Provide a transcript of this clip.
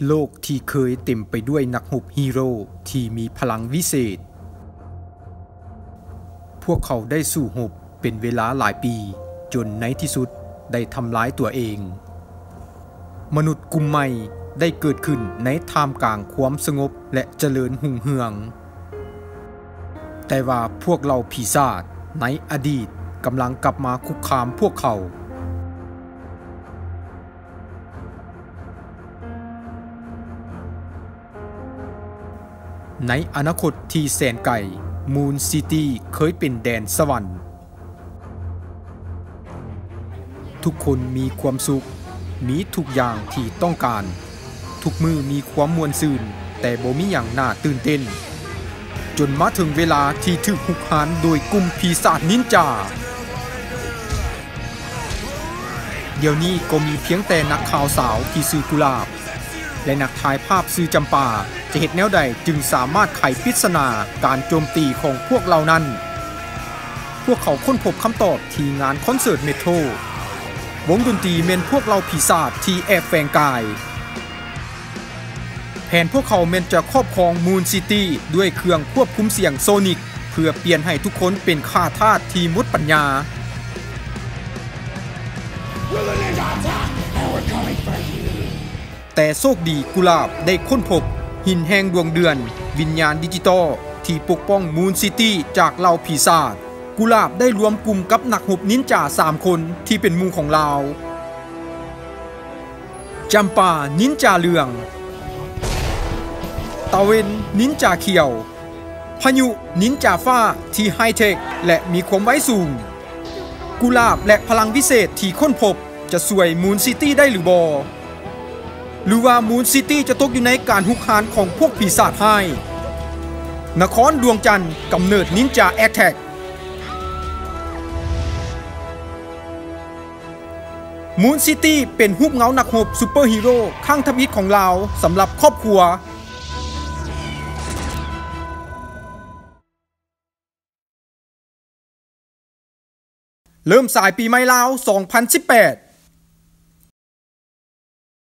โลกที่เคยเต็มไปด้วยนักรบฮีโร่ที่มีพลังวิเศษพวกเขาได้สู้รบเป็นเวลาหลายปีจนในที่สุดได้ทำร้ายตัวเองมนุษย์กลุ่มใหม่ได้เกิดขึ้นในท่ามกลางความสงบและเจริญหุ่งเหืองแต่ว่าพวกเราปีศาจในอดีตกำลังกลับมาคุกคามพวกเขาในอนาคตที่แสนไกลมูนซิตี้เคยเป็นแดนสวรรค์ทุกคนมีความสุขมีทุกอย่างที่ต้องการทุกมือมีความมวลซื่นแต่บ่มีอย่างน่าตื่นเต้นจนมาถึงเวลาที่ถูกหุกหานโดยกลุ่มปีศาจนินจาเดี๋ยวนี้ก็มีเพียงแต่นักข่าวสาวที่ซื้อกุหลาบและนักถ่ายภาพซื้อจำปาจะเห็นแนวใดจึงสามารถไขปริศนาการโจมตีของพวกเรานั้นพวกเขาค้นพบคำตอบที่งานคอนเสิร์ตเมโทรวงดนตรีเมนพวกเราปีศาจที่แอบแฝงกายแผนพวกเขาเมนจะครอบครองมูนซิตี้ด้วยเครื่องควบคุมเสียงโซนิกเพื่อเปลี่ยนให้ทุกคนเป็นข้าทาสที่มุดปัญญาแต่โชคดีกุหลาบได้ค้นพบหินแห่งดวงเดือนวิญญาณดิจิตอลที่ปกป้องมูนซิตี้จากเหล่าปีศาจกุหลาบได้รวมกลุ่มกับนักรบนินจา3 คนที่เป็นหมู่ของเราจำปานินจาเหลืองตะเวนนินจาเขียวพายุนินจาฟ้าที่ไฮเทคและมีความไวสูงกุหลาบและพลังวิเศษที่ค้นพบจะช่วยมูนซิตี้ได้หรือบ่หรือว่ามูนซิตี้จะตกอยู่ในการหุกหานของพวกปีศาจให้นครดวงจันทร์กำเนิดนินจาแอทแทคมูนซิตี้เป็นรูปเงานักรบซูเปอร์ฮีโร่ข้างทวิตของเราสำหรับครอบครัวเริ่มสายปีใหม่ลาว 2018